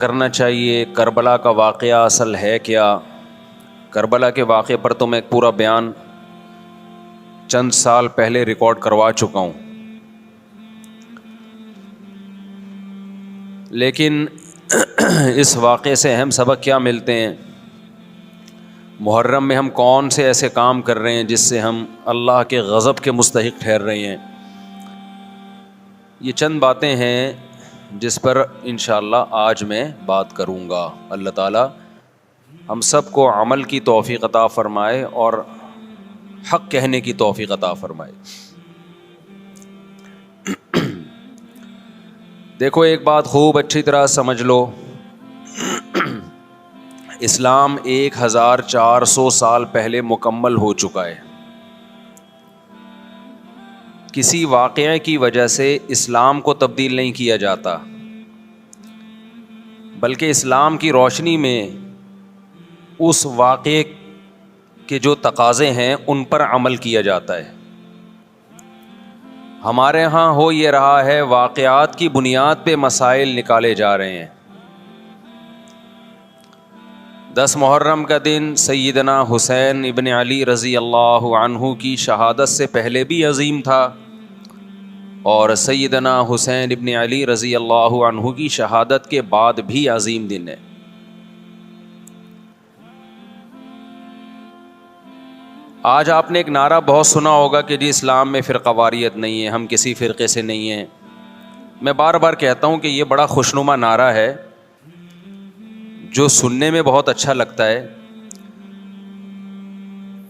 کرنا چاہیے کربلا کا واقعہ اصل ہے کیا؟ کربلا کے واقعے پر تو میں ایک پورا بیان چند سال پہلے ریکارڈ کروا چکا ہوں، لیکن اس واقعے سے اہم سبق کیا ملتے ہیں؟ محرم میں ہم کون سے ایسے کام کر رہے ہیں جس سے ہم اللہ کے غضب کے مستحق ٹھہر رہے ہیں؟ یہ چند باتیں ہیں جس پر انشاءاللہ آج میں بات کروں گا۔ اللہ تعالی ہم سب کو عمل کی توفیق عطا فرمائے اور حق کہنے کی توفیق عطا فرمائے۔ دیکھو ایک بات خوب اچھی طرح سمجھ لو، اسلام 1400 سال پہلے مکمل ہو چکا ہے۔ کسی واقعے کی وجہ سے اسلام کو تبدیل نہیں کیا جاتا، بلکہ اسلام کی روشنی میں اس واقعے کے جو تقاضے ہیں ان پر عمل کیا جاتا ہے۔ ہمارے ہاں ہو یہ رہا ہے، واقعات کی بنیاد پہ مسائل نکالے جا رہے ہیں۔ 10 محرم کا دن سیدنا حسین ابن علی رضی اللہ عنہ کی شہادت سے پہلے بھی عظیم تھا، اور سیدنا حسین ابن علی رضی اللہ عنہ کی شہادت کے بعد بھی عظیم دن ہے۔ آج آپ نے ایک نعرہ بہت سنا ہوگا کہ جی اسلام میں فرقہ واریت نہیں ہے، ہم کسی فرقے سے نہیں ہیں۔ میں بار بار کہتا ہوں کہ یہ بڑا خوشنما نعرہ ہے جو سننے میں بہت اچھا لگتا ہے۔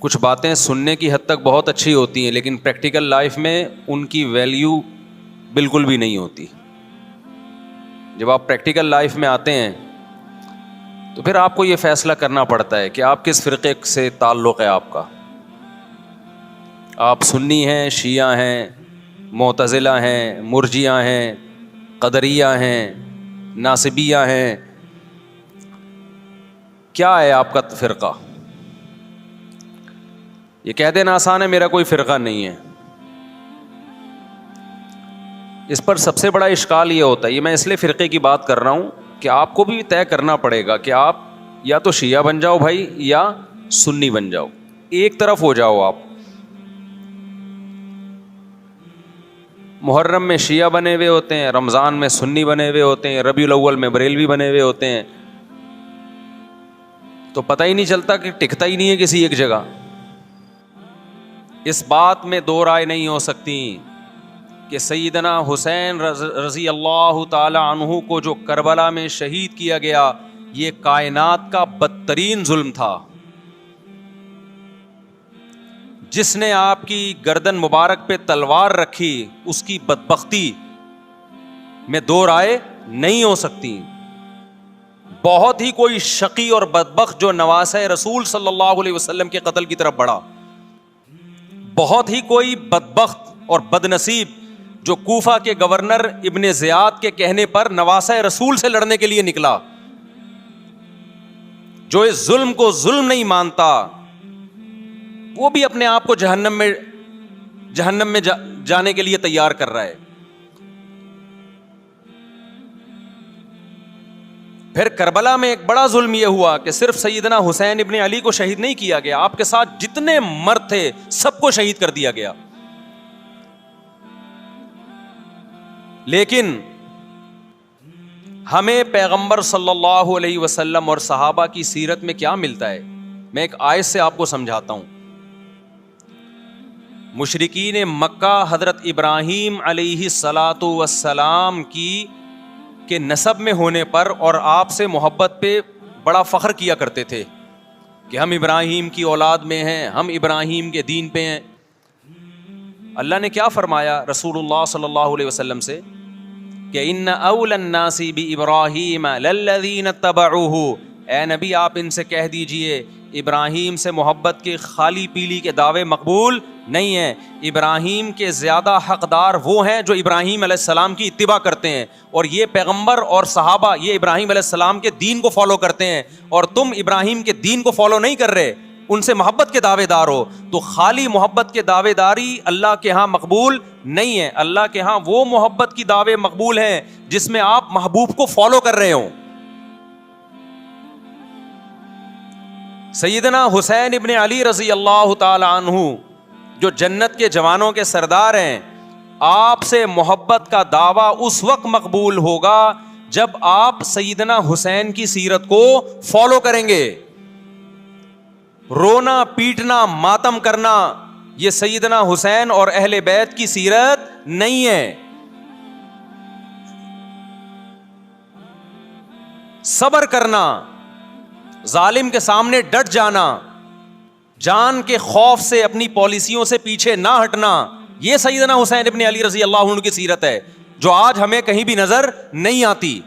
کچھ باتیں سننے کی حد تک بہت اچھی ہوتی ہیں، لیکن پریکٹیکل لائف میں ان کی ویلیو بالکل بھی نہیں ہوتی۔ جب آپ پریکٹیکل لائف میں آتے ہیں تو پھر آپ کو یہ فیصلہ کرنا پڑتا ہے کہ آپ کس فرقے سے تعلق ہے آپ کا۔ آپ سنی ہیں، شیعہ ہیں، معتزلہ ہیں، مرجیہ ہیں، قدریہ ہیں، ناصبیہ ہیں، کیا ہے آپ کا فرقہ؟ یہ کہہ دینا آسان ہے میرا کوئی فرقہ نہیں ہے۔ اس پر سب سے بڑا اشکال یہ ہوتا ہے، یہ میں اس لیے فرقے کی بات کر رہا ہوں کہ آپ کو بھی طے کرنا پڑے گا کہ آپ یا تو شیعہ بن جاؤ بھائی یا سنی بن جاؤ، ایک طرف ہو جاؤ آپ۔ محرم میں شیعہ بنے ہوئے ہوتے ہیں، رمضان میں سنی بنے ہوئے ہوتے ہیں، ربیع الاول میں بریلوی بنے ہوئے ہوتے ہیں، تو پتہ ہی نہیں چلتا کہ ٹکتا ہی نہیں ہے کسی ایک جگہ۔ اس بات میں دو رائے نہیں ہو سکتی کہ سیدنا حسین رضی اللہ تعالی عنہ کو جو کربلا میں شہید کیا گیا، یہ کائنات کا بدترین ظلم تھا۔ جس نے آپ کی گردن مبارک پہ تلوار رکھی، اس کی بدبختی میں دو رائے نہیں ہو سکتی۔ بہت ہی کوئی شقی اور بدبخت جو نواسہ رسول صلی اللہ علیہ وسلم کے قتل کی طرف بڑھا، بہت ہی کوئی بدبخت اور بدنصیب جو کوفہ کے گورنر ابن زیاد کے کہنے پر نواسہ رسول سے لڑنے کے لیے نکلا، جو اس ظلم کو ظلم نہیں مانتا، وہ بھی اپنے آپ کو جہنم میں جانے کے لیے تیار کر رہا ہے۔ پھر کربلا میں ایک بڑا ظلم یہ ہوا کہ صرف سیدنا حسین ابن علی کو شہید نہیں کیا گیا، آپ کے ساتھ جتنے مرد تھے سب کو شہید کر دیا گیا۔ لیکن ہمیں پیغمبر صلی اللہ علیہ وسلم اور صحابہ کی سیرت میں کیا ملتا ہے؟ میں ایک آیت سے آپ کو سمجھاتا ہوں۔ مشرکین مکہ حضرت ابراہیم علیہ الصلاۃ والسلام کے نسب میں ہونے پر اور آپ سے محبت پہ بڑا فخر کیا کرتے تھے کہ ہم ابراہیم کی اولاد میں ہیں، ہم ابراہیم کے دین پہ ہیں۔ اللہ نے کیا فرمایا رسول اللہ صلی اللہ علیہ وسلم سے کہ ان اول الناس بابراہیم للذین اتبعوہ، اے نبی آپ ان سے کہہ دیجئے ابراہیم سے محبت کے خالی پیلی کے دعوے مقبول نہیں ہیں۔ ابراہیم کے زیادہ حقدار وہ ہیں جو ابراہیم علیہ السلام کی اتباع کرتے ہیں، اور یہ پیغمبر اور صحابہ یہ ابراہیم علیہ السلام کے دین کو فالو کرتے ہیں، اور تم ابراہیم کے دین کو فالو نہیں کر رہے، ان سے محبت کے دعوے دار ہو۔ تو خالی محبت کے دعوے داری اللہ کے ہاں مقبول نہیں ہے۔ اللہ کے ہاں وہ محبت کی دعوے مقبول ہیں جس میں آپ محبوب کو فالو کر رہے ہوں۔ سیدنا حسین ابن علی رضی اللہ تعالی عنہ جو جنت کے جوانوں کے سردار ہیں، آپ سے محبت کا دعویٰ اس وقت مقبول ہوگا جب آپ سیدنا حسین کی سیرت کو فالو کریں گے. رونا پیٹنا ماتم کرنا یہ سیدنا حسین اور اہل بیت کی سیرت نہیں ہے. صبر کرنا، ظالم کے سامنے ڈٹ جانا، جان کے خوف سے اپنی پالیسیوں سے پیچھے نہ ہٹنا، یہ سیدنا حسین ابن علی رضی اللہ عنہ کی سیرت ہے جو آج ہمیں کہیں بھی نظر نہیں آتی.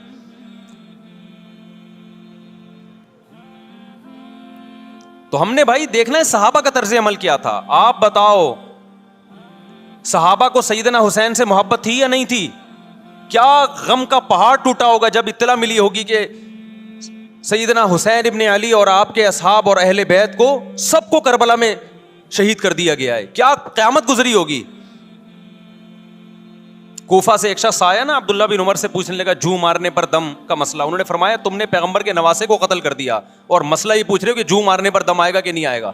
تو ہم نے بھائی دیکھنا ہے صحابہ کا طرز عمل کیا تھا. آپ بتاؤ صحابہ کو سیدنا حسین سے محبت تھی یا نہیں تھی؟ کیا غم کا پہاڑ ٹوٹا ہوگا جب اطلاع ملی ہوگی کہ سیدنا حسین ابن علی اور آپ کے اصحاب اور اہل بیت کو سب کو کربلا میں شہید کر دیا گیا ہے. کیا قیامت گزری ہوگی. کوفہ سے ایک شخص آیا نا عبداللہ بن عمر سے پوچھنے لگا جو مارنے پر دم کا مسئلہ. انہوں نے فرمایا تم نے پیغمبر کے نواسے کو قتل کر دیا اور مسئلہ یہ پوچھ رہے ہو کہ جو مارنے پر دم آئے گا کہ نہیں آئے گا.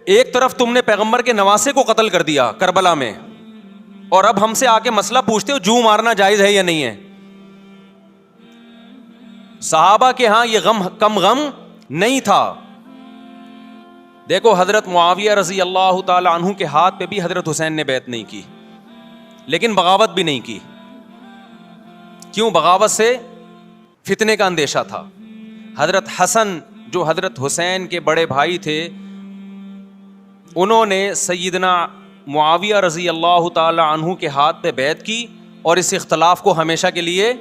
ایک طرف تم نے پیغمبر کے نواسے کو قتل کر دیا کربلا میں اور اب ہم سے آ کے مسئلہ پوچھتے ہو جو مارنا جائز ہے یا نہیں ہے. صحابہ کے ہاں یہ غم کم غم نہیں تھا. دیکھو حضرت معاویہ رضی اللہ تعالی عنہ کے ہاتھ پہ بھی حضرت حسین نے بیعت نہیں کی لیکن بغاوت بھی نہیں کی. کیوں؟ بغاوت سے فتنے کا اندیشہ تھا. حضرت حسن جو حضرت حسین کے بڑے بھائی تھے انہوں نے سیدنا معاویہ رضی اللہ تعالی عنہ کے ہاتھ پہ بیعت کی اور اس اختلاف کو ہمیشہ کے لیے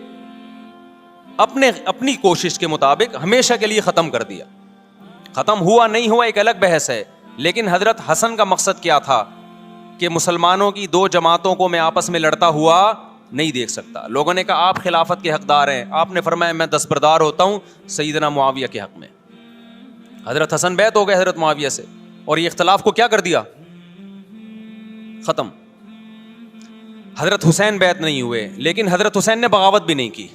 اپنی کوشش کے مطابق ہمیشہ کے لیے ختم کر دیا. ختم ہوا نہیں ہوا ایک الگ بحث ہے لیکن حضرت حسن کا مقصد کیا تھا کہ مسلمانوں کی دو جماعتوں کو میں آپس میں لڑتا ہوا نہیں دیکھ سکتا. لوگوں نے کہا آپ خلافت کے حقدار ہیں. آپ نے فرمایا میں دستبردار ہوتا ہوں سیدنا معاویہ کے حق میں. حضرت حسن بیعت ہو گئے حضرت معاویہ سے اور یہ اختلاف کو کیا کر دیا؟ ختم. حضرت حسین بیعت نہیں ہوئے لیکن حضرت حسین نے بغاوت بھی نہیں کی.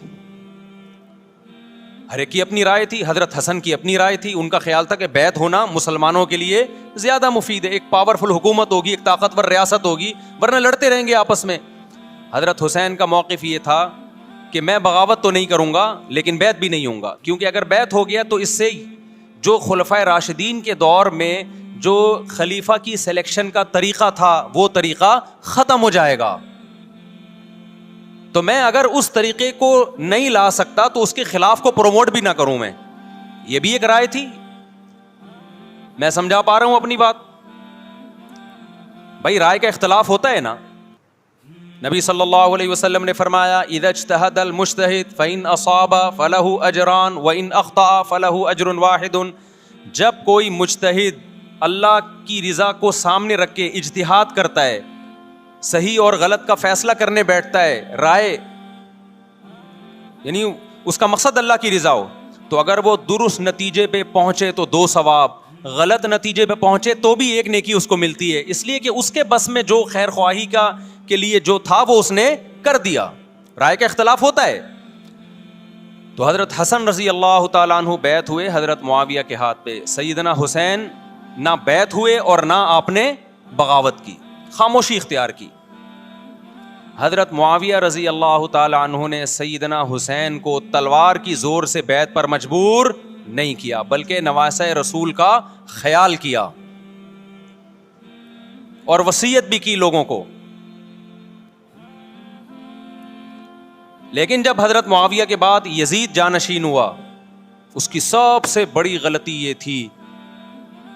ہر ایک کی اپنی رائے تھی. حضرت حسن کی اپنی رائے تھی. ان کا خیال تھا کہ بیعت ہونا مسلمانوں کے لیے زیادہ مفید ہے. ایک پاورفل حکومت ہوگی, ایک طاقتور ریاست ہوگی, ورنہ لڑتے رہیں گے آپس میں. حضرت حسین کا موقف یہ تھا کہ میں بغاوت تو نہیں کروں گا لیکن بیعت بھی نہیں ہوں گا, کیونکہ اگر بیعت ہو گیا تو اس سے جو خلفائے راشدین کے دور میں جو خلیفہ کی سلیکشن کا طریقہ تھا وہ طریقہ ختم ہو جائے گا. تو میں اگر اس طریقے کو نہیں لا سکتا تو اس کے خلاف کو پروموٹ بھی نہ کروں میں. یہ بھی ایک رائے تھی. میں سمجھا پا رہا ہوں اپنی بات؟ بھائی رائے کا اختلاف ہوتا ہے نا. نبی صلی اللہ علیہ وسلم نے فرمایا اذا اجتہد المجتہد فإن اصاب فلہ اجران وإن اخطأ فلہ اجر واحد. جب کوئی مجتہد اللہ کی رضا کو سامنے رکھ کے اجتہاد کرتا ہے, صحیح اور غلط کا فیصلہ کرنے بیٹھتا ہے, رائے یعنی اس کا مقصد اللہ کی رضا ہو, تو اگر وہ درست نتیجے پہ پہنچے تو 2 ثواب, غلط نتیجے پہ پہنچے تو بھی 1 نیکی اس کو ملتی ہے, اس لیے کہ اس کے بس میں جو خیر خواہی کا کے لیے جو تھا وہ اس نے کر دیا. رائے کا اختلاف ہوتا ہے. تو حضرت حسن رضی اللہ تعالیٰ عنہ بیعت ہوئے حضرت معاویہ کے ہاتھ پہ. سیدنا حسین نہ بیعت ہوئے اور نہ آپ نے بغاوت کی, خاموشی اختیار کی. حضرت معاویہ رضی اللہ تعالی عنہ نے سیدنا حسین کو تلوار کی زور سے بیعت پر مجبور نہیں کیا بلکہ نواسہ رسول کا خیال کیا اور وصیت بھی کی لوگوں کو. لیکن جب حضرت معاویہ کے بعد یزید جانشین ہوا, اس کی سب سے بڑی غلطی یہ تھی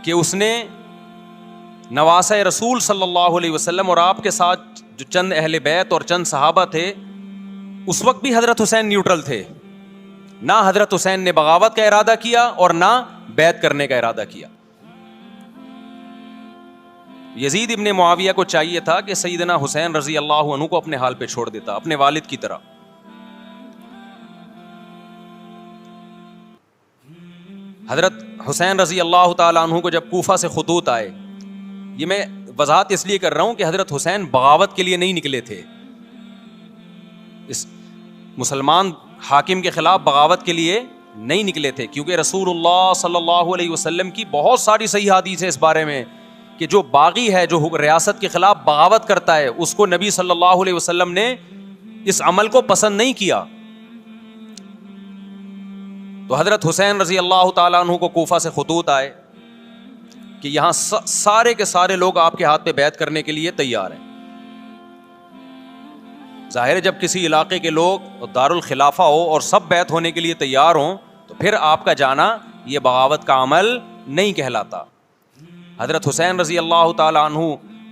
کہ اس نے نواسہ رسول صلی اللہ علیہ وسلم اور آپ کے ساتھ جو چند اہل بیت اور چند صحابہ تھے اس وقت بھی حضرت حسین نیوٹرل تھے. نہ حضرت حسین نے بغاوت کا ارادہ کیا اور نہ بیعت کرنے کا ارادہ کیا. یزید ابن معاویہ کو چاہیے تھا کہ سیدنا حسین رضی اللہ عنہ کو اپنے حال پہ چھوڑ دیتا, اپنے والد کی طرح. حضرت حسین رضی اللہ تعالی عنہ کو جب کوفہ سے خطوط آئے, یہ میں وضاحت اس لیے کر رہا ہوں کہ حضرت حسین بغاوت کے لیے نہیں نکلے تھے, اس مسلمان حاکم کے خلاف بغاوت کے لیے نہیں نکلے تھے، کیونکہ رسول اللہ صلی اللہ علیہ وسلم کی بہت ساری صحیح حدیث ہے اس بارے میں کہ جو باغی ہے، جو ریاست کے خلاف بغاوت کرتا ہے، اس کو نبی صلی اللہ علیہ وسلم نے اس عمل کو پسند نہیں کیا. تو حضرت حسین رضی اللہ تعالیٰ عنہ کو کوفہ سے خطوط آئے کہ یہاں سارے کے سارے لوگ آپ کے ہاتھ پہ بیعت کرنے کے لیے تیار ہیں. ظاہر ہے جب کسی علاقے کے لوگ دارالخلافہ ہو اور سب بیعت ہونے کے لیے تیار ہوں تو پھر آپ کا جانا یہ بغاوت کا عمل نہیں کہلاتا. حضرت حسین رضی اللہ تعالیٰ عنہ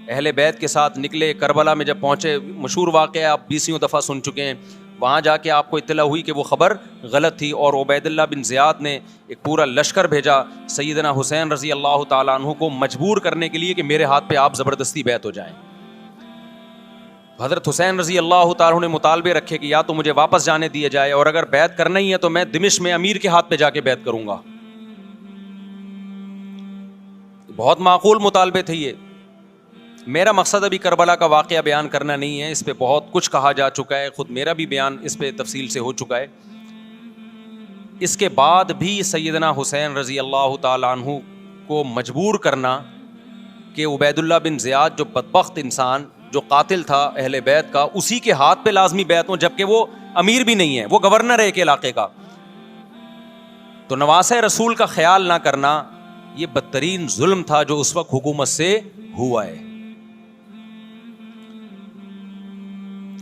اہل بیت کے ساتھ نکلے. کربلا میں جب پہنچے، مشہور واقعہ آپ 20 دفعہ سن چکے ہیں، وہاں جا کے آپ کو اطلاع ہوئی کہ وہ خبر غلط تھی، اور عبید اللہ بن زیاد نے ایک پورا لشکر بھیجا سیدنا حسین رضی اللہ تعالیٰ عنہ کو مجبور کرنے کے لیے کہ میرے ہاتھ پہ آپ زبردستی بیعت ہو جائیں. حضرت حسین رضی اللہ تعالیٰ عنہ نے مطالبے رکھے کہ یا تو مجھے واپس جانے دیا جائے، اور اگر بیعت کرنا ہی ہے تو میں دمشق میں امیر کے ہاتھ پہ جا کے بیعت کروں گا. بہت معقول مطالبے تھے یہ. میرا مقصد ابھی کربلا کا واقعہ بیان کرنا نہیں ہے، اس پہ بہت کچھ کہا جا چکا ہے، خود میرا بھی بیان اس پہ تفصیل سے ہو چکا ہے. اس کے بعد بھی سیدنا حسین رضی اللہ تعالیٰ عنہ کو مجبور کرنا کہ عبید اللہ بن زیاد جو بدبخت انسان، جو قاتل تھا اہل بیت کا، اسی کے ہاتھ پہ لازمی بیعت ہوں، جبکہ وہ امیر بھی نہیں ہے، وہ گورنر ہے ایک علاقے کا. تو نواسہ رسول کا خیال نہ کرنا یہ بدترین ظلم تھا جو اس وقت حکومت سے ہوا ہے.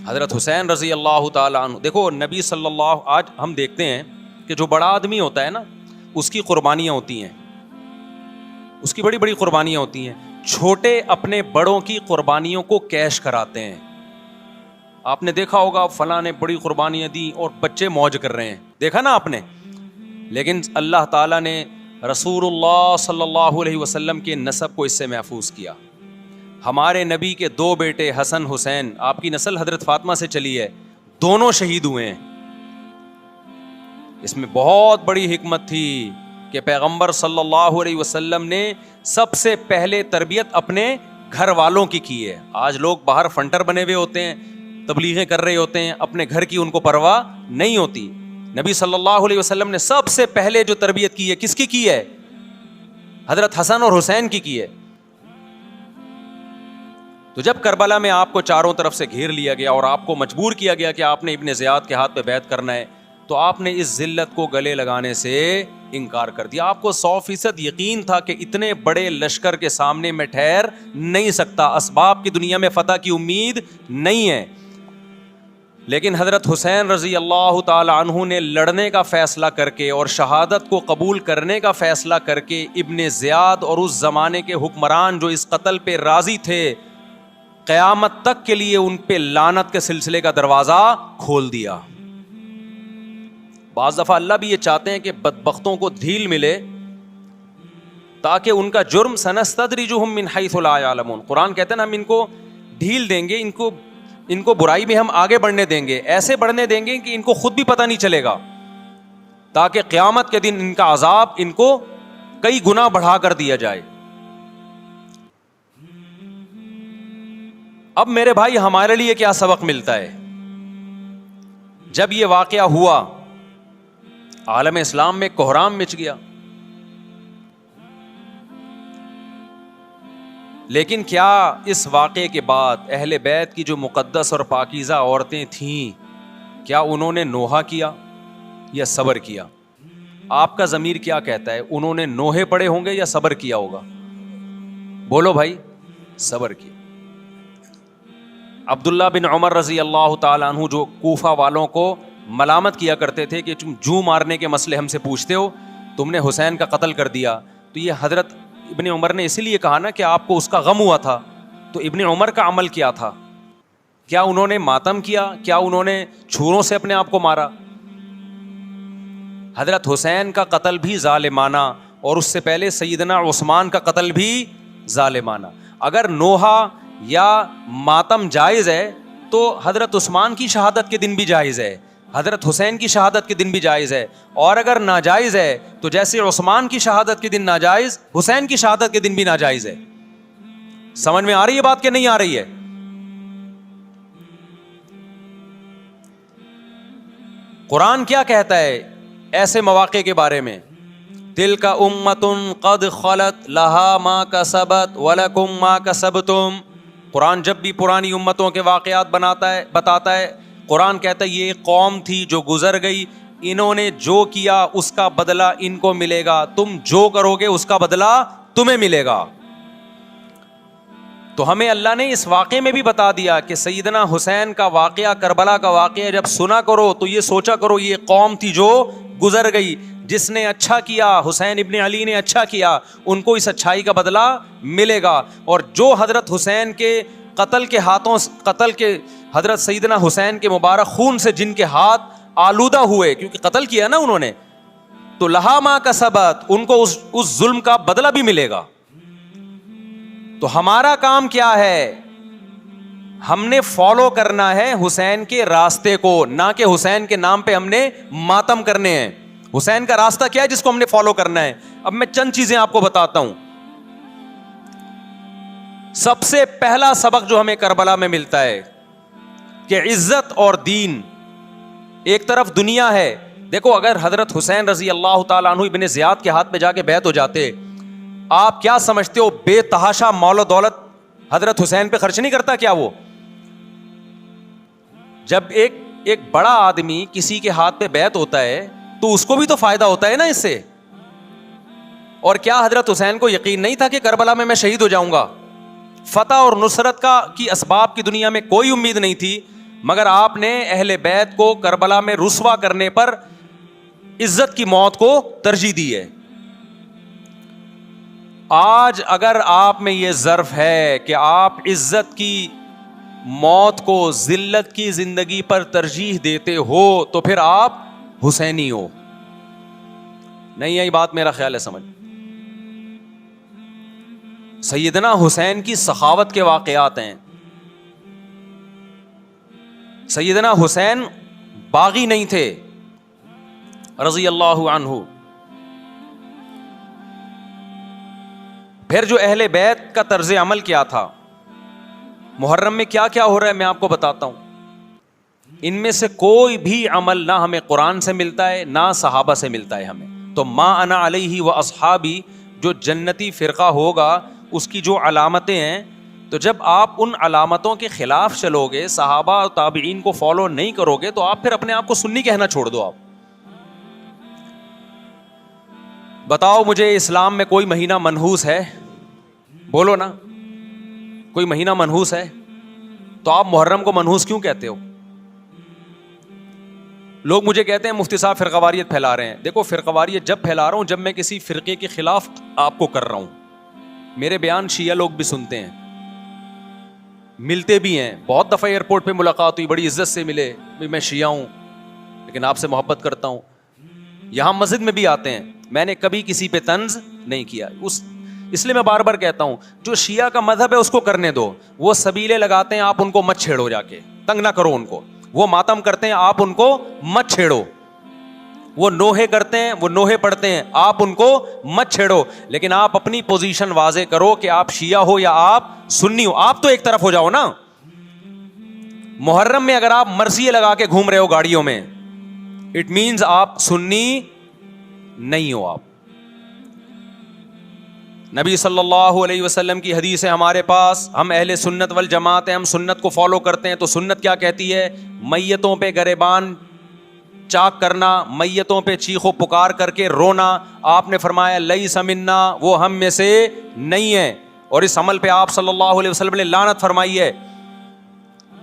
حضرت حسین رضی اللہ تعالیٰ عنہ، دیکھو نبی صلی اللہ، آج ہم دیکھتے ہیں کہ جو بڑا آدمی ہوتا ہے نا، اس کی قربانیاں ہوتی ہیں، اس کی بڑی بڑی قربانیاں ہوتی ہیں. چھوٹے اپنے بڑوں کی قربانیوں کو کیش کراتے ہیں. آپ نے دیکھا ہوگا فلاں نے بڑی قربانیاں دی اور بچے موج کر رہے ہیں، دیکھا نا آپ نے. لیکن اللہ تعالیٰ نے رسول اللہ صلی اللہ علیہ وسلم کے نسب کو اس سے محفوظ کیا. ہمارے نبی کے 2 بیٹے حسن حسین، آپ کی نسل حضرت فاطمہ سے چلی ہے، دونوں شہید ہوئے ہیں. اس میں بہت بڑی حکمت تھی کہ پیغمبر صلی اللہ علیہ وسلم نے سب سے پہلے تربیت اپنے گھر والوں کی ہے. آج لوگ باہر فنٹر بنے ہوئے ہوتے ہیں، تبلیغیں کر رہے ہوتے ہیں، اپنے گھر کی ان کو پرواہ نہیں ہوتی. نبی صلی اللہ علیہ وسلم نے سب سے پہلے جو تربیت کی ہے، کس کی ہے؟ حضرت حسن اور حسین کی ہے. تو جب کربلا میں آپ کو چاروں طرف سے گھیر لیا گیا اور آپ کو مجبور کیا گیا کہ آپ نے ابن زیاد کے ہاتھ پہ بیعت کرنا ہے، تو آپ نے اس ذلت کو گلے لگانے سے انکار کر دیا. آپ کو 100% یقین تھا کہ اتنے بڑے لشکر کے سامنے میں ٹھہر نہیں سکتا، اسباب کی دنیا میں فتح کی امید نہیں ہے. لیکن حضرت حسین رضی اللہ تعالی عنہ نے لڑنے کا فیصلہ کر کے اور شہادت کو قبول کرنے کا فیصلہ کر کے ابن زیاد اور اس زمانے کے حکمران جو اس قتل پہ راضی تھے، قیامت تک کے لیے ان پہ لعنت کے سلسلے کا دروازہ کھول دیا. بعض دفعہ اللہ بھی یہ چاہتے ہیں کہ بدبختوں کو ڈھیل ملے تاکہ ان کا جرم سنستدرجہم من حیث لا یعلمون. قرآن کہتے ہیں نا ہم ان کو ڈھیل دیں گے، ان کو برائی میں ہم آگے بڑھنے دیں گے، ایسے بڑھنے دیں گے کہ ان کو خود بھی پتہ نہیں چلے گا، تاکہ قیامت کے دن ان کا عذاب ان کو کئی گنا بڑھا کر دیا جائے. اب میرے بھائی ہمارے لیے کیا سبق ملتا ہے؟ جب یہ واقعہ ہوا عالم اسلام میں کوہرام مچ گیا، لیکن کیا اس واقعے کے بعد اہل بیت کی جو مقدس اور پاکیزہ عورتیں تھیں، کیا انہوں نے نوحہ کیا یا صبر کیا؟ آپ کا ضمیر کیا کہتا ہے؟ انہوں نے نوحے پڑے ہوں گے یا صبر کیا ہوگا؟ بولو بھائی. صبر کیا. عبداللہ بن عمر رضی اللہ تعالیٰ عنہ جو کوفہ والوں کو ملامت کیا کرتے تھے کہ تم جو مارنے کے مسئلے ہم سے پوچھتے ہو، تم نے حسین کا قتل کر دیا، تو یہ حضرت ابن عمر نے اسی لیے کہا نا کہ آپ کو اس کا غم ہوا تھا. تو ابن عمر کا عمل کیا تھا؟ کیا انہوں نے ماتم کیا؟ کیا انہوں نے چھوروں سے اپنے آپ کو مارا؟ حضرت حسین کا قتل بھی ظالمانہ، اور اس سے پہلے سیدنا عثمان کا قتل بھی ظالمانہ. اگر نوحہ یا ماتم جائز ہے تو حضرت عثمان کی شہادت کے دن بھی جائز ہے، حضرت حسین کی شہادت کے دن بھی جائز ہے. اور اگر ناجائز ہے تو جیسے عثمان کی شہادت کے دن ناجائز، حسین کی شہادت کے دن بھی ناجائز ہے. سمجھ میں آ رہی ہے بات کہ نہیں آ رہی ہے؟ قرآن کیا کہتا ہے؟ ایسے مواقع کے بارے میں. تلک امۃ قد خلت لہا ما کسبت ولکم ما کسبتم. قرآن جب بھی پرانی امتوں کے واقعات بتاتا ہے, قرآن کہتا ہے یہ ایک قوم تھی جو گزر گئی, انہوں نے جو کیا اس کا بدلہ ان کو ملے گا, تم جو کرو گے اس کا بدلہ تمہیں ملے گا. تو ہمیں اللہ نے اس واقعے میں بھی بتا دیا کہ سیدنا حسین کا واقعہ, کربلا کا واقعہ جب سنا کرو تو یہ سوچا کرو یہ قوم تھی جو گزر گئی, جس نے اچھا کیا, حسین ابن علی نے اچھا کیا, ان کو اس اچھائی کا بدلہ ملے گا. اور جو حضرت حسین کے قتل کے حضرت سیدنا حسین کے مبارک خون سے جن کے ہاتھ آلودہ ہوئے, کیونکہ قتل کیا نا انہوں نے, تو لہا ما کسبت, ان کو اس ظلم کا بدلہ بھی ملے گا. تو ہمارا کام کیا ہے؟ ہم نے فالو کرنا ہے حسین کے راستے کو, نہ کہ حسین کے نام پہ ہم نے ماتم کرنے ہیں. حسین کا راستہ کیا ہے جس کو ہم نے فالو کرنا ہے؟ اب میں چند چیزیں آپ کو بتاتا ہوں. سب سے پہلا سبق جو ہمیں کربلا میں ملتا ہے کہ عزت اور دین, ایک طرف دنیا ہے. دیکھو اگر حضرت حسین رضی اللہ تعالیٰ عنہ ابن زیاد کے ہاتھ پہ جا کے بیعت ہو جاتے, آپ کیا سمجھتے ہو بے تحاشا مال و دولت حضرت حسین پہ خرچ نہیں کرتا کیا وہ؟ جب ایک بڑا آدمی کسی کے ہاتھ پہ بیعت ہوتا ہے تو اس کو بھی تو فائدہ ہوتا ہے نا اس سے. اور کیا حضرت حسین کو یقین نہیں تھا کہ کربلا میں شہید ہو جاؤں گا؟ فتح اور نصرت کی اسباب کی دنیا میں کوئی امید نہیں تھی, مگر آپ نے اہل بیت کو کربلا میں رسوا کرنے پر عزت کی موت کو ترجیح دی ہے. آج اگر آپ میں یہ ظرف ہے کہ آپ عزت کی موت کو ذلت کی زندگی پر ترجیح دیتے ہو تو پھر آپ حسینی ہو. نہیں آئی بات میرا خیال ہے سمجھ. سیدنا حسین کی سخاوت کے واقعات ہیں. سیدنا حسین باغی نہیں تھے رضی اللہ عنہ. پھر جو اہل بیت کا طرز عمل کیا تھا, محرم میں کیا کیا ہو رہا ہے میں آپ کو بتاتا ہوں. ان میں سے کوئی بھی عمل نہ ہمیں قرآن سے ملتا ہے نہ صحابہ سے ملتا ہے ہمیں. تو ما انا علیہ و اصحابی جو جنتی فرقہ ہوگا اس کی جو علامتیں ہیں, تو جب آپ ان علامتوں کے خلاف چلو گے, صحابہ اور تابعین کو فالو نہیں کرو گے, تو آپ پھر اپنے آپ کو سنی کہنا چھوڑ دو. آپ بتاؤ مجھے اسلام میں کوئی مہینہ منحوس ہے؟ بولو نا, کوئی مہینہ منحوس ہے؟ تو آپ محرم کو منحوس کیوں کہتے ہو؟ لوگ مجھے کہتے ہیں مفتی صاحب فرقہ واریت پھیلا رہے ہیں. دیکھو فرقہ واریت جب پھیلا رہا ہوں جب میں کسی فرقے کے خلاف آپ کو کر رہا ہوں. میرے بیان شیعہ لوگ بھی سنتے ہیں, ملتے بھی ہیں. بہت دفعہ ایئرپورٹ پہ ملاقات ہوئی, بڑی عزت سے ملے, میں شیعہ ہوں لیکن آپ سے محبت کرتا ہوں. یہاں مسجد میں بھی آتے ہیں, میں نے کبھی کسی پہ طنز نہیں کیا. اس لیے میں بار بار کہتا ہوں جو شیعہ کا مذہب ہے اس کو کرنے دو. وہ سبیلے لگاتے ہیں, آپ ان کو مت چھیڑو, جا کے تنگ نہ کرو ان کو. وہ ماتم کرتے ہیں, آپ ان کو مت چھیڑو. وہ نوحے کرتے ہیں, وہ نوحے پڑھتے ہیں, آپ ان کو مت چھیڑو. لیکن آپ اپنی پوزیشن واضح کرو کہ آپ شیعہ ہو یا آپ سنی ہو. آپ تو ایک طرف ہو جاؤ نا. محرم میں اگر آپ مرثیے لگا کے گھوم رہے ہو گاڑیوں میں, اٹ مینز آپ سنی نہیں ہو. آپ نبی صلی اللہ علیہ وسلم کی حدیث ہے ہمارے پاس, ہم اہل سنت والجماعت ہیں, ہم سنت کو فالو کرتے ہیں. تو سنت کیا کہتی ہے؟ میتوں پہ گریبان چاک کرنا, میتوں پہ چیخ و پکار کر کے رونا. آپ نے فرمایا لیس منا, وہ ہم میں سے نہیں ہے. اور اس عمل پہ آپ صلی اللہ علیہ وسلم نے لعنت فرمائی ہے.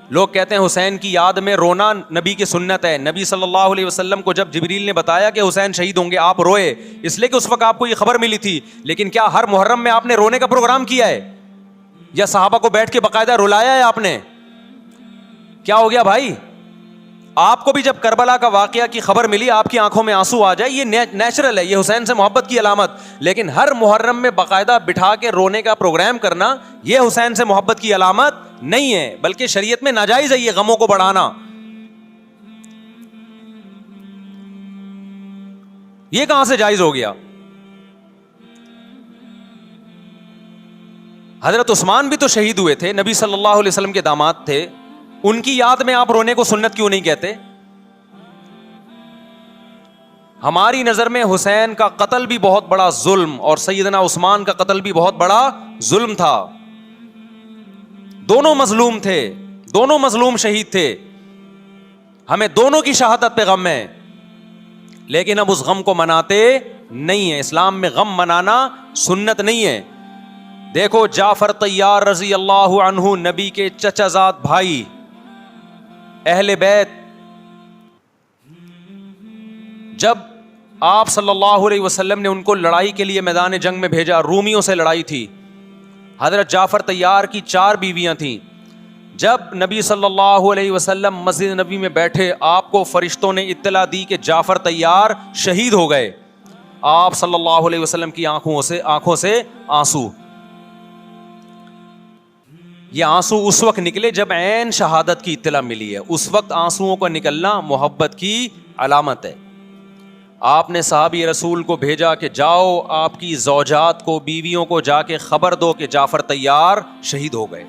لوگ کہتے ہیں حسین کی یاد میں رونا نبی کی سنت ہے. نبی صلی اللہ علیہ وسلم کو جب جبریل نے بتایا کہ حسین شہید ہوں گے, آپ روئے, اس لیے کہ اس وقت آپ کو یہ خبر ملی تھی. لیکن کیا ہر محرم میں آپ نے رونے کا پروگرام کیا ہے یا صحابہ کو بیٹھ کے باقاعدہ رلایا ہے آپ نے؟ کیا ہو گیا بھائی؟ آپ کو بھی جب کربلا کا واقعہ کی خبر ملی آپ کی آنکھوں میں آنسو آ جائے, یہ نیچرل ہے, یہ حسین سے محبت کی علامت. لیکن ہر محرم میں باقاعدہ بٹھا کے رونے کا پروگرام کرنا یہ حسین سے محبت کی علامت نہیں ہے, بلکہ شریعت میں ناجائز ہے یہ غموں کو بڑھانا. یہ کہاں سے جائز ہو گیا؟ حضرت عثمان بھی تو شہید ہوئے تھے, نبی صلی اللہ علیہ وسلم کے داماد تھے. ان کی یاد میں آپ رونے کو سنت کیوں نہیں کہتے؟ ہماری نظر میں حسین کا قتل بھی بہت بڑا ظلم اور سیدنا عثمان کا قتل بھی بہت بڑا ظلم تھا. دونوں مظلوم تھے, دونوں مظلوم شہید تھے, ہمیں دونوں کی شہادت پہ غم ہے, لیکن اب اس غم کو مناتے نہیں ہیں. اسلام میں غم منانا سنت نہیں ہے. دیکھو جعفر طیار رضی اللہ عنہ, نبی کے چچا زاد بھائی, اہل بیت, جب آپ صلی اللہ علیہ وسلم نے ان کو لڑائی کے لیے میدان جنگ میں بھیجا, رومیوں سے لڑائی تھی, حضرت جعفر طیار کی 4 بیویاں تھیں. جب نبی صلی اللہ علیہ وسلم مسجد نبی میں بیٹھے, آپ کو فرشتوں نے اطلاع دی کہ جعفر طیار شہید ہو گئے. آپ صلی اللہ علیہ وسلم کی آنکھوں سے آنسو, یہ آنسو اس وقت نکلے جب عین شہادت کی اطلاع ملی ہے. اس وقت آنسوؤں کا نکلنا محبت کی علامت ہے. آپ نے صحابی رسول کو بھیجا کہ جاؤ آپ کی زوجات کو, بیویوں کو جا کے خبر دو کہ جعفر طیار شہید ہو گئے.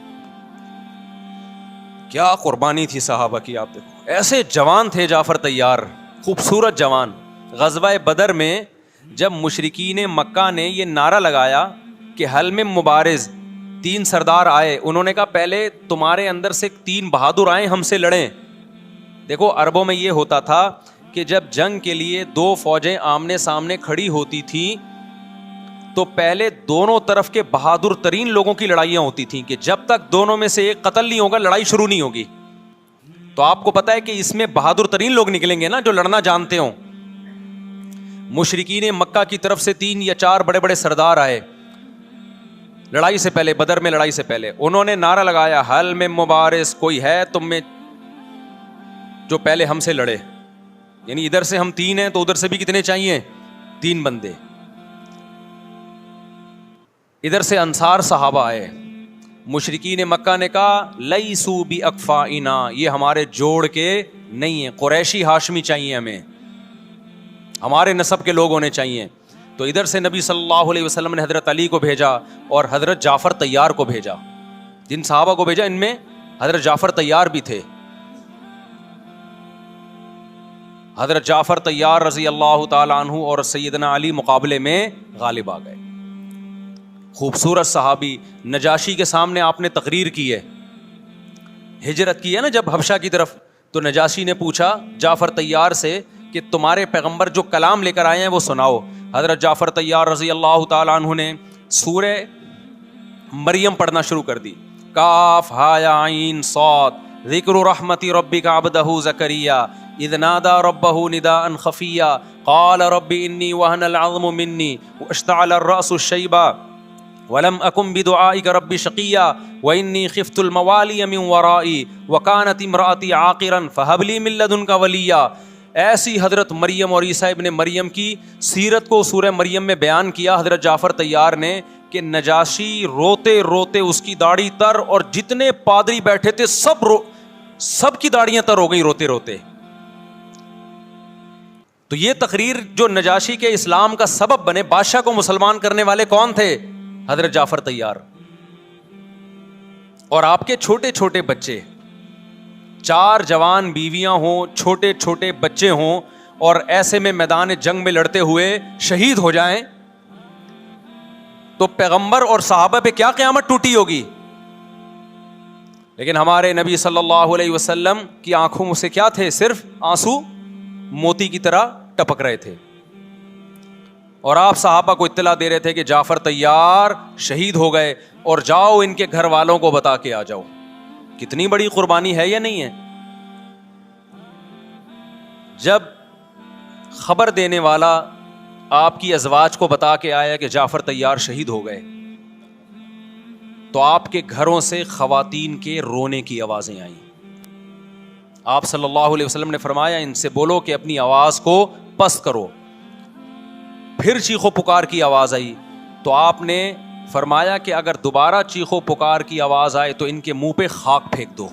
کیا قربانی تھی صحابہ کی, آپ دیکھو ایسے جوان تھے جعفر طیار, خوبصورت جوان. غزوہ بدر میں جب مشرکین مکہ نے یہ نعرہ لگایا کہ حل میں مبارز, 3 سردار آئے, انہوں نے کہا پہلے تمہارے اندر سے 3 بہادر آئیں ہم سے لڑیں. دیکھو عربوں میں یہ ہوتا تھا کہ جب جنگ کے لیے 2 فوجیں آمنے سامنے کھڑی ہوتی تھیں تو پہلے دونوں طرف کے بہادر ترین لوگوں کی لڑائیاں ہوتی تھیں کہ جب تک دونوں میں سے ایک قتل نہیں ہوگا لڑائی شروع نہیں ہوگی. تو آپ کو پتا ہے کہ اس میں بہادر ترین لوگ نکلیں گے نا, جو لڑنا جانتے ہوں. مشرکین مکہ کی طرف سے 3 یا 4 بڑے بڑے سردار آئے لڑائی سے پہلے, بدر میں لڑائی سے پہلے. انہوں نے نعرہ لگایا حل میں مبارز, کوئی ہے تم میں جو پہلے ہم سے لڑے. یعنی ادھر سے ہم 3 ہیں تو ادھر سے بھی کتنے چاہیے, 3 بندے. ادھر سے انصار صحابہ آئے, مشرکین مکہ نے کہا لیسو بی اکفائنا, یہ ہمارے جوڑ کے نہیں ہیں, قریشی ہاشمی چاہیے ہمیں, ہمارے نسب کے لوگ ہونے چاہیے. تو ادھر سے نبی صلی اللہ علیہ وسلم نے حضرت علی کو بھیجا اور حضرت جعفر طیار کو بھیجا. جن صحابہ کو بھیجا ان میں حضرت جعفر طیار بھی تھے. حضرت جعفر طیار رضی اللہ تعالی عنہ اور سیدنا علی مقابلے میں غالب آ گئے. خوبصورت صحابی, نجاشی کے سامنے آپ نے تقریر کی ہے, ہجرت کی ہے نا جب حبشہ کی طرف, تو نجاشی نے پوچھا جعفر طیار سے کہ تمہارے پیغمبر جو کلام لے کر آئے ہیں وہ سناؤ. حضرت جعفر طیار رضی اللہ تعالیٰ عنہ نے سورہ مریم پڑھنا شروع کر دی. کاف ہا یا عین صاد, ذکر رحمت ربک عبدہ زکریا اذ نادى ربه نداء خفيا قال رب اني وهن العظم مني واشتعل الراس شيبا ولم اكن بدعائك رب شقيا واني خفت الموالي من ورائي وكانت امراتي عاقرا فهب لي من لدنك وليا. ایسی حضرت مریم اور عیسیٰ ابن مریم کی سیرت کو سورہ مریم میں بیان کیا حضرت جعفر طیار نے کہ نجاشی روتے روتے, اس کی داڑھی تر, اور جتنے پادری بیٹھے تھے سب کی داڑیاں تر ہو گئی روتے روتے. تو یہ تقریر جو نجاشی کے اسلام کا سبب بنے, بادشاہ کو مسلمان کرنے والے کون تھے؟ حضرت جعفر طیار. اور آپ کے چھوٹے چھوٹے بچے, 4 جوان بیویاں ہوں, چھوٹے چھوٹے بچے ہوں, اور ایسے میں میدان جنگ میں لڑتے ہوئے شہید ہو جائیں تو پیغمبر اور صحابہ پہ کیا قیامت ٹوٹی ہوگی. لیکن ہمارے نبی صلی اللہ علیہ وسلم کی آنکھوں سے کیا تھے؟ صرف آنسو موتی کی طرح ٹپک رہے تھے. اور آپ صحابہ کو اطلاع دے رہے تھے کہ جعفر طیار شہید ہو گئے اور جاؤ ان کے گھر والوں کو بتا کے آ جاؤ. کتنی بڑی قربانی ہے یا نہیں ہے؟ جب خبر دینے والا آپ کی ازواج کو بتا کے آیا کہ جعفر طیار شہید ہو گئے تو آپ کے گھروں سے خواتین کے رونے کی آوازیں آئیں. آپ صلی اللہ علیہ وسلم نے فرمایا ان سے بولو کہ اپنی آواز کو پست کرو. پھر چیخو پکار کی آواز آئی تو آپ نے فرمایا کہ اگر دوبارہ چیخو پکار کی آواز آئے تو ان کے منہ پہ خاک پھینک دو.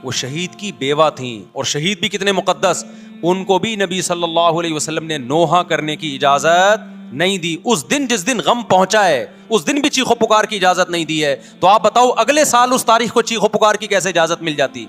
وہ شہید کی بیوہ تھیں, اور شہید بھی کتنے مقدس, ان کو بھی نبی صلی اللہ علیہ وسلم نے نوحہ کرنے کی اجازت نہیں دی. اس دن جس دن غم پہنچا ہے اس دن بھی چیخو پکار کی اجازت نہیں دی ہے. تو آپ بتاؤ اگلے سال اس تاریخ کو چیخو پکار کی کیسے اجازت مل جاتی؟